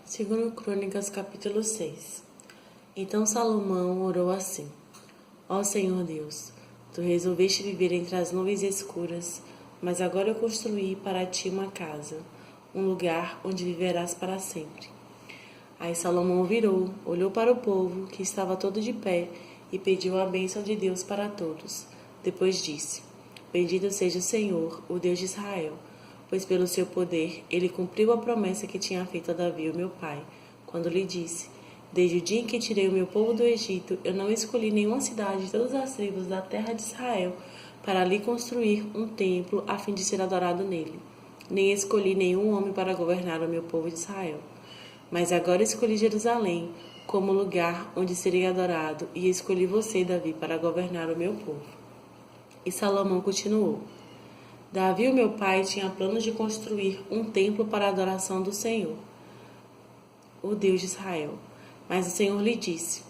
Segundo Crônicas, capítulo 6. Então Salomão orou assim: Ó Senhor Deus, tu resolveste viver entre as nuvens escuras, mas agora eu construí para ti uma casa, um lugar onde viverás para sempre. Aí Salomão virou, olhou para o povo, que estava todo de pé, e pediu a bênção de Deus para todos. Depois disse: Bendito seja o Senhor, o Deus de Israel, pois pelo seu poder ele cumpriu a promessa que tinha feito a Davi, o meu pai, quando lhe disse: Desde o dia em que tirei o meu povo do Egito, eu não escolhi nenhuma cidade de todas as tribos da terra de Israel para ali construir um templo a fim de ser adorado nele. Nem escolhi nenhum homem para governar o meu povo de Israel. Mas agora escolhi Jerusalém como lugar onde serei adorado, e escolhi você, Davi, para governar o meu povo. E Salomão continuou: Davi, o meu pai, tinha planos de construir um templo para a adoração do Senhor, o Deus de Israel. Mas o Senhor lhe disse: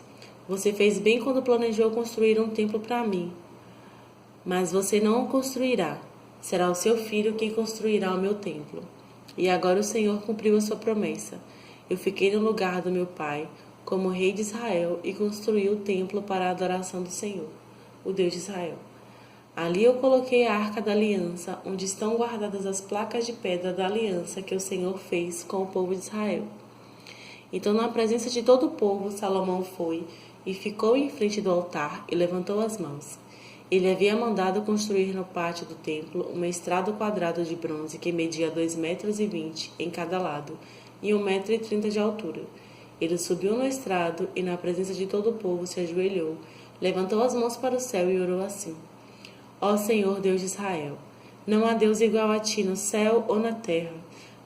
Você fez bem quando planejou construir um templo para mim, mas você não o construirá. Será o seu filho quem construirá o meu templo. E agora o Senhor cumpriu a sua promessa. Eu fiquei no lugar do meu pai, como rei de Israel, e construí o templo para a adoração do Senhor, o Deus de Israel. Ali eu coloquei a arca da aliança, onde estão guardadas as placas de pedra da aliança que o Senhor fez com o povo de Israel. Então, na presença de todo o povo, Salomão foi e ficou em frente do altar e levantou as mãos. Ele havia mandado construir no pátio do templo uma estrada quadrada de bronze que media 2,20 metros em cada lado e 1,30 metros de altura. Ele subiu no estrado e, na presença de todo o povo, se ajoelhou, levantou as mãos para o céu e orou assim: Ó Senhor Deus de Israel, não há Deus igual a ti no céu ou na terra.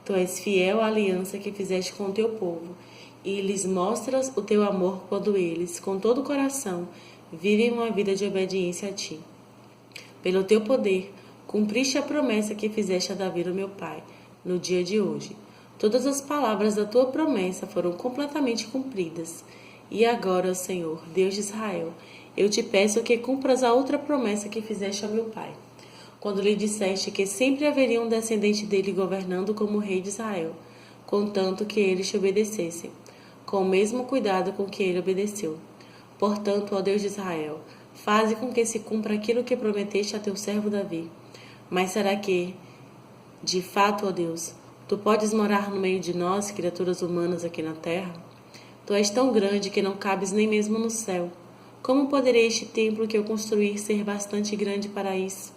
Tu és fiel à aliança que fizeste com o teu povo, e lhes mostras o teu amor quando eles, com todo o coração, vivem uma vida de obediência a ti. Pelo teu poder, cumpriste a promessa que fizeste a Davi, o meu pai, no dia de hoje. Todas as palavras da tua promessa foram completamente cumpridas. E agora, ó Senhor, Deus de Israel, eu te peço que cumpras a outra promessa que fizeste ao meu pai, quando lhe disseste que sempre haveria um descendente dele governando como rei de Israel, contanto que eles te obedecessem, com o mesmo cuidado com que ele obedeceu. Portanto, ó Deus de Israel, faze com que se cumpra aquilo que prometeste a teu servo Davi. Mas será que, de fato, ó Deus, tu podes morar no meio de nós, criaturas humanas aqui na terra? Tu és tão grande que não cabes nem mesmo no céu. Como poderei este templo que eu construir ser bastante grande para isso?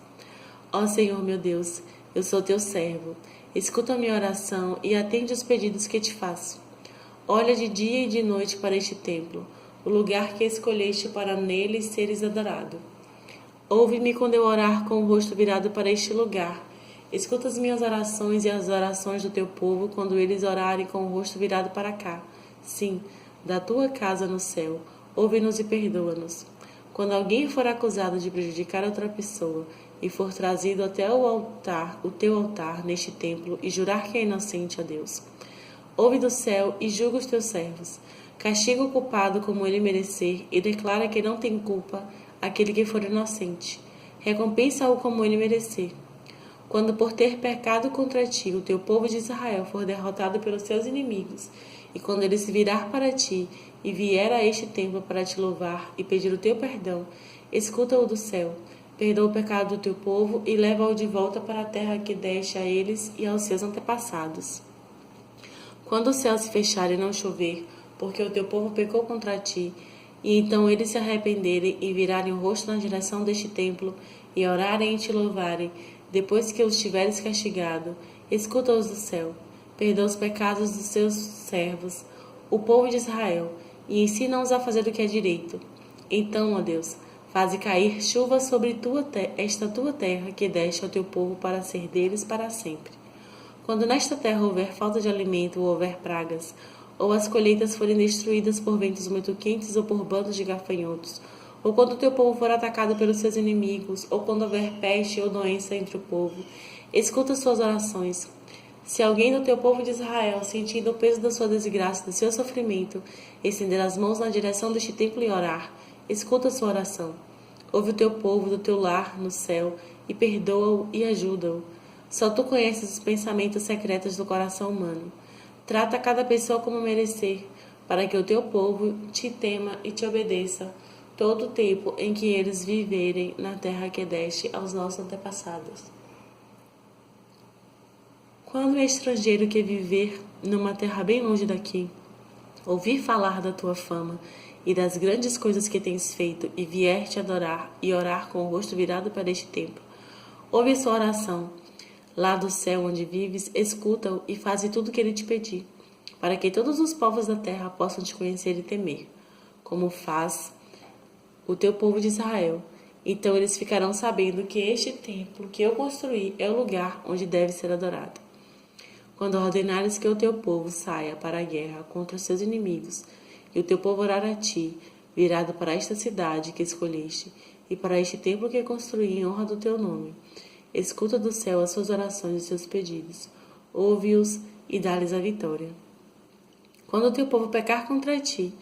Ó Senhor meu Deus, eu sou teu servo. Escuta a minha oração e atende os pedidos que te faço. Olha de dia e de noite para este templo, o lugar que escolheste para nele seres adorado. Ouve-me quando eu orar com o rosto virado para este lugar. Escuta as minhas orações e as orações do teu povo quando eles orarem com o rosto virado para cá. Sim, da tua casa no céu. Ouve-nos e perdoa-nos. Quando alguém for acusado de prejudicar outra pessoa e for trazido até o teu altar neste templo e jurar que é inocente, ó Deus, ouve do céu e julga os teus servos. Castiga o culpado como ele merecer e declara que não tem culpa aquele que for inocente. Recompensa-o como ele merecer. Quando por ter pecado contra ti o teu povo de Israel for derrotado pelos seus inimigos, e quando ele se virar para ti e vier a este templo para te louvar e pedir o teu perdão, escuta-o do céu, perdoa o pecado do teu povo e leva-o de volta para a terra que deste a eles e aos seus antepassados. Quando o céu se fechar e não chover, porque o teu povo pecou contra ti, e então eles se arrependerem e virarem o rosto na direção deste templo e orarem e te louvarem, depois que os tiveres castigado, escuta-os do céu, perdoa os pecados dos seus servos, o povo de Israel, e ensina-os a fazer o que é direito. Então, ó Deus, faze cair chuva sobre esta tua terra que deste ao teu povo para ser deles para sempre. Quando nesta terra houver falta de alimento ou houver pragas, ou as colheitas forem destruídas por ventos muito quentes ou por bandos de gafanhotos, ou quando o teu povo for atacado pelos seus inimigos, ou quando houver peste ou doença entre o povo, escuta suas orações. Se alguém do teu povo de Israel, sentindo o peso da sua desgraça, do seu sofrimento, estender as mãos na direção deste templo e orar, escuta sua oração. Ouve o teu povo do teu lar no céu e perdoa-o e ajuda-o. Só tu conheces os pensamentos secretos do coração humano. Trata cada pessoa como merecer, para que o teu povo te tema e te obedeça todo o tempo em que eles viverem na terra que deste aos nossos antepassados. Quando o estrangeiro que viver numa terra bem longe daqui, ouvir falar da tua fama e das grandes coisas que tens feito e vier te adorar e orar com o rosto virado para este templo, ouve a sua oração. Lá do céu onde vives, escuta-o e faze tudo o que ele te pedir, para que todos os povos da terra possam te conhecer e temer, como faz o teu povo de Israel. Então eles ficarão sabendo que este templo que eu construí é o lugar onde deve ser adorado. Quando ordenares que o teu povo saia para a guerra contra os seus inimigos, e o teu povo orar a ti, virado para esta cidade que escolheste, e para este templo que construí em honra do teu nome, escuta do céu as suas orações e os seus pedidos, ouve-os e dá-lhes a vitória. Quando o teu povo pecar contra ti,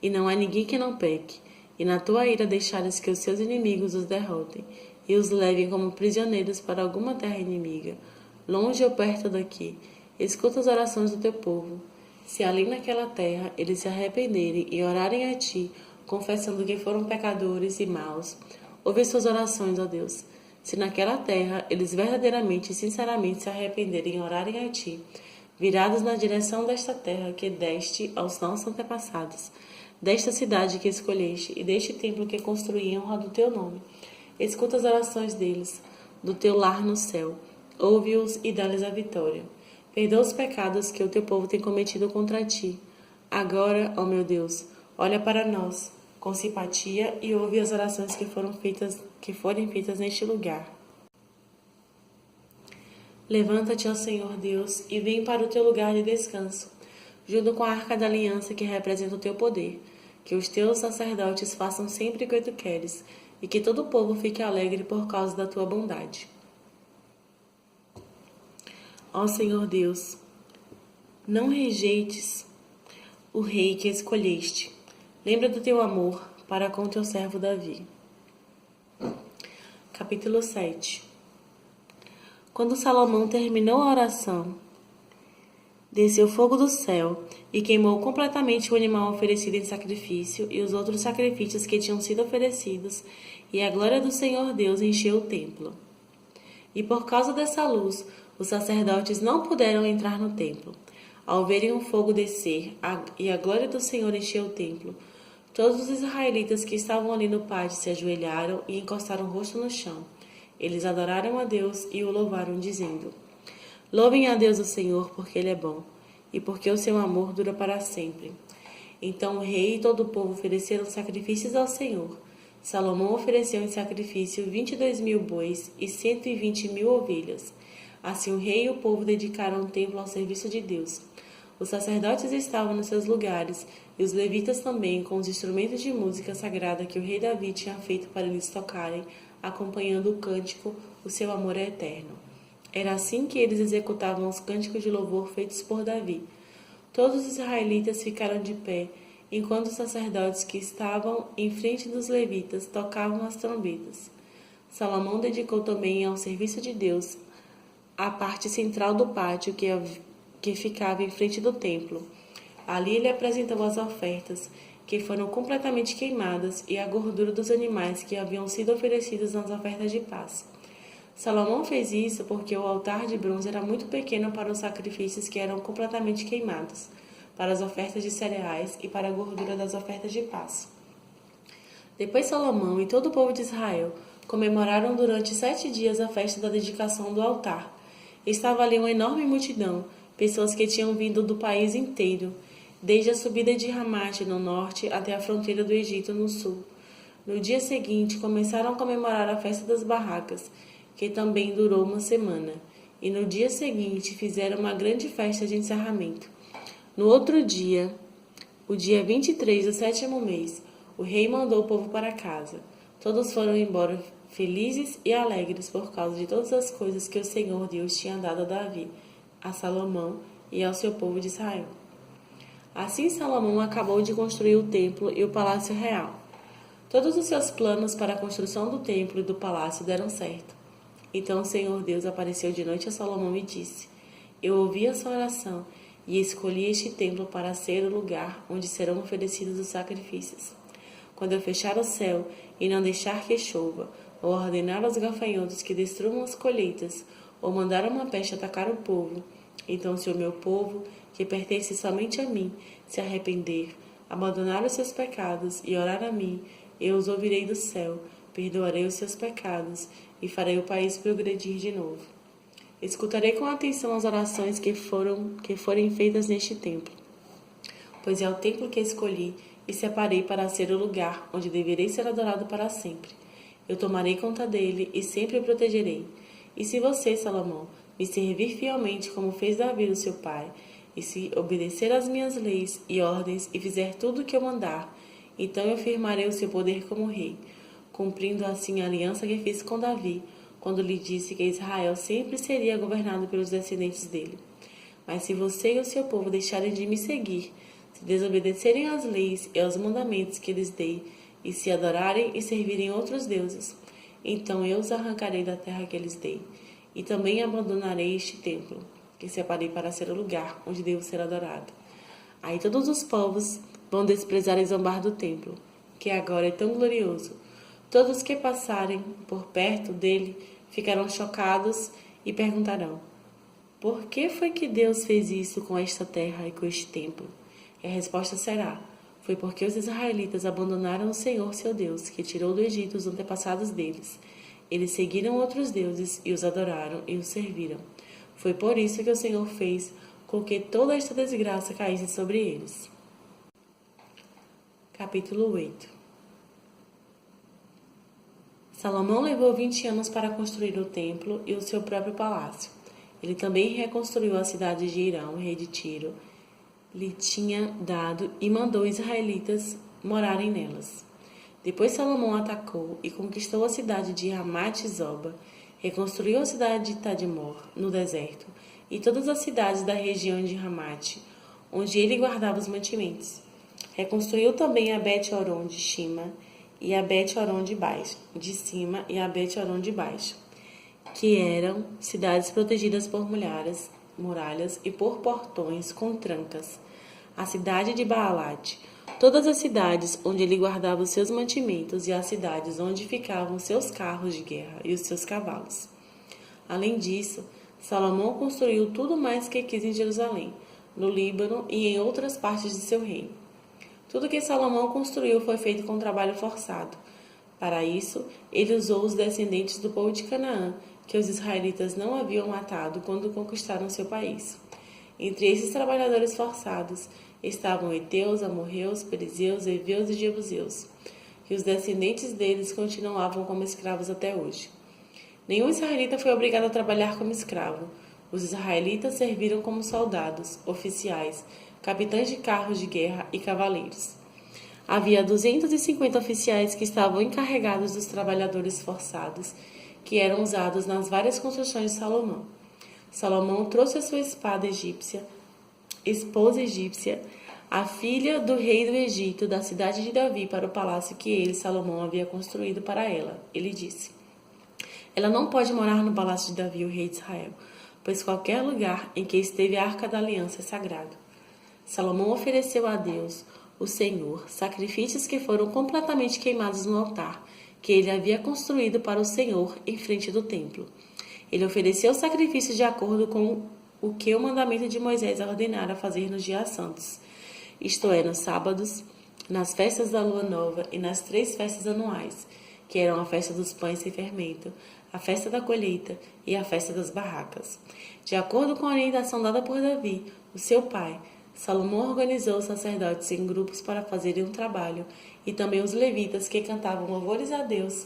e não há ninguém que não peque, e na tua ira deixares que os seus inimigos os derrotem, e os levem como prisioneiros para alguma terra inimiga, longe ou perto daqui, escuta as orações do teu povo. Se ali naquela terra eles se arrependerem e orarem a ti, confessando que foram pecadores e maus, ouve suas orações, ó Deus. Se naquela terra eles verdadeiramente e sinceramente se arrependerem e orarem a ti, virados na direção desta terra que deste aos nossos antepassados, desta cidade que escolheste e deste templo que construí em honra do teu nome, escuta as orações deles, do teu lar no céu, ouve-os e dá-lhes a vitória. Perdoa os pecados que o teu povo tem cometido contra ti. Agora, ó meu Deus, olha para nós com simpatia e ouve as orações que forem feitas neste lugar. Levanta-te, ó Senhor Deus, e vem para o teu lugar de descanso, junto com a arca da aliança que representa o teu poder. Que os teus sacerdotes façam sempre o que tu queres, e que todo o povo fique alegre por causa da tua bondade. Ó Senhor Deus, não rejeites o rei que escolheste. Lembra do teu amor para com teu servo Davi. Capítulo 7. Quando Salomão terminou a oração, desceu fogo do céu e queimou completamente o animal oferecido em sacrifício e os outros sacrifícios que tinham sido oferecidos, e a glória do Senhor Deus encheu o templo. E por causa dessa luz, os sacerdotes não puderam entrar no templo. Ao verem o fogo descer e a glória do Senhor encher o templo, todos os israelitas que estavam ali no pátio se ajoelharam e encostaram o rosto no chão. Eles adoraram a Deus e o louvaram, dizendo: Louvem a Deus o Senhor, porque Ele é bom, e porque o seu amor dura para sempre. Então o rei e todo o povo ofereceram sacrifícios ao Senhor. Salomão ofereceu em sacrifício 22.000 bois e 120.000 ovelhas. Assim o rei e o povo dedicaram o templo ao serviço de Deus. Os sacerdotes estavam nos seus lugares, e os levitas também, com os instrumentos de música sagrada que o rei Davi tinha feito para eles tocarem, acompanhando o cântico O Seu Amor é Eterno. Era assim que eles executavam os cânticos de louvor feitos por Davi. Todos os israelitas ficaram de pé, enquanto os sacerdotes que estavam em frente dos levitas tocavam as trombetas. Salomão dedicou também ao serviço de Deus a parte central do pátio que ficava em frente do templo. Ali ele apresentou as ofertas, que foram completamente queimadas, e a gordura dos animais que haviam sido oferecidos nas ofertas de paz. Salomão fez isso porque o altar de bronze era muito pequeno para os sacrifícios que eram completamente queimados, para as ofertas de cereais e para a gordura das ofertas de paz. Depois Salomão e todo o povo de Israel comemoraram durante 7 dias a festa da dedicação do altar. Estava ali uma enorme multidão, pessoas que tinham vindo do país inteiro, desde a subida de Ramate no norte até a fronteira do Egito no sul. No dia seguinte, começaram a comemorar a festa das barracas, que também durou uma semana, e no dia seguinte fizeram uma grande festa de encerramento. No outro dia, o dia 23 do 7º mês, o rei mandou o povo para casa. Todos foram embora felizes e alegres por causa de todas as coisas que o Senhor Deus tinha dado a Davi, a Salomão e ao seu povo de Israel. Assim Salomão acabou de construir o templo e o palácio real. Todos os seus planos para a construção do templo e do palácio deram certo. Então o Senhor Deus apareceu de noite a Salomão e disse: Eu ouvi a sua oração e escolhi este templo para ser o lugar onde serão oferecidos os sacrifícios. Quando eu fechar o céu e não deixar que chova, ou ordenar aos gafanhotos que destruam as colheitas, ou mandar uma peste atacar o povo, então se o meu povo, que pertence somente a mim, se arrepender, abandonar os seus pecados e orar a mim, eu os ouvirei do céu, perdoarei os seus pecados e farei o país progredir de novo. Escutarei com atenção as orações que forem feitas neste templo, pois é o templo que escolhi e separei para ser o lugar onde deverei ser adorado para sempre. Eu tomarei conta dele e sempre o protegerei. E se você, Salomão, me servir fielmente como fez Davi, o seu pai, e se obedecer às minhas leis e ordens e fizer tudo o que eu mandar, então eu firmarei o seu poder como rei, cumprindo assim a aliança que fiz com Davi, quando lhe disse que Israel sempre seria governado pelos descendentes dele. Mas se você e o seu povo deixarem de me seguir, se desobedecerem às leis e aos mandamentos que lhes dei, e se adorarem e servirem outros deuses, então eu os arrancarei da terra que lhes dei, e também abandonarei este templo, que separei para ser o lugar onde devo ser adorado. Aí todos os povos vão desprezar e zombar do templo, que agora é tão glorioso. Todos que passarem por perto dele ficarão chocados e perguntarão: por que foi que Deus fez isso com esta terra e com este templo? E a resposta será: foi porque os israelitas abandonaram o Senhor seu Deus, que tirou do Egito os antepassados deles. Eles seguiram outros deuses e os adoraram e os serviram. Foi por isso que o Senhor fez com que toda esta desgraça caísse sobre eles. Capítulo 8. Salomão levou 20 anos para construir o templo e o seu próprio palácio. Ele também reconstruiu a cidade de Irão, rei de Tiro, lhe tinha dado e mandou israelitas morarem nelas. Depois Salomão atacou e conquistou a cidade de Ramat-Zoba, reconstruiu a cidade de Tadmor, no deserto, e todas as cidades da região de Ramat, onde ele guardava os mantimentos. Reconstruiu também a Bet-Horon de cima e a Bet-Horon de cima e a Bet-Horon de baixo, que eram cidades protegidas por muralhas e por portões com trancas. A cidade de Baalat, todas as cidades onde ele guardava os seus mantimentos e as cidades onde ficavam os seus carros de guerra e os seus cavalos. Além disso, Salomão construiu tudo mais que quis em Jerusalém, no Líbano e em outras partes de seu reino. Tudo que Salomão construiu foi feito com trabalho forçado. Para isso, ele usou os descendentes do povo de Canaã, que os israelitas não haviam matado quando conquistaram seu país. Entre esses trabalhadores forçados estavam heteus, amorreus, perizeus, heveus e jebuseus, e os descendentes deles continuavam como escravos até hoje. Nenhum israelita foi obrigado a trabalhar como escravo. Os israelitas serviram como soldados, oficiais, capitães de carros de guerra e cavaleiros. Havia 250 oficiais que estavam encarregados dos trabalhadores forçados, que eram usados nas várias construções de Salomão. Salomão trouxe a sua esposa egípcia, a filha do rei do Egito, da cidade de Davi, para o palácio que ele, Salomão, havia construído para ela. Ele disse: ela não pode morar no palácio de Davi, o rei de Israel, pois qualquer lugar em que esteve a arca da aliança é sagrado. Salomão ofereceu a Deus, o Senhor, sacrifícios que foram completamente queimados no altar, que ele havia construído para o Senhor em frente do templo. Ele ofereceu sacrifícios de acordo com o que o mandamento de Moisés ordenara fazer nos dias santos, isto é, nos sábados, nas festas da lua nova e nas 3 festas anuais, que eram a festa dos pães sem fermento, a festa da colheita e a festa das barracas. De acordo com a orientação dada por Davi, o seu pai, Salomão organizou os sacerdotes em grupos para fazerem um trabalho, e também os levitas que cantavam louvores a Deus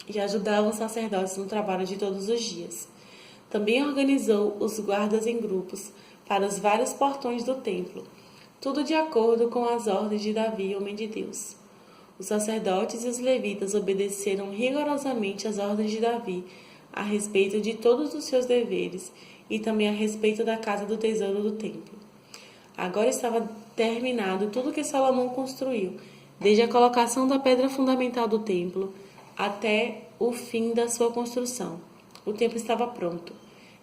e ajudavam os sacerdotes no trabalho de todos os dias. Também organizou os guardas em grupos para os vários portões do templo, tudo de acordo com as ordens de Davi, homem de Deus. Os sacerdotes e os levitas obedeceram rigorosamente às ordens de Davi a respeito de todos os seus deveres e também a respeito da casa do tesouro do templo. Agora estava terminado tudo que Salomão construiu, desde a colocação da pedra fundamental do templo até o fim da sua construção. O templo estava pronto.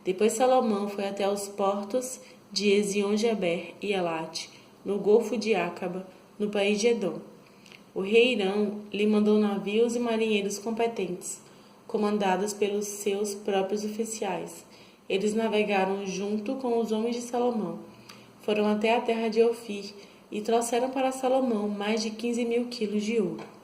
Depois Salomão foi até os portos de Ezion-Geber e Elate, no Golfo de Acaba, no país de Edom. O rei Irão lhe mandou navios e marinheiros competentes, comandados pelos seus próprios oficiais. Eles navegaram junto com os homens de Salomão, foram até a terra de Ofir e trouxeram para Salomão mais de 15.000 quilos de ouro.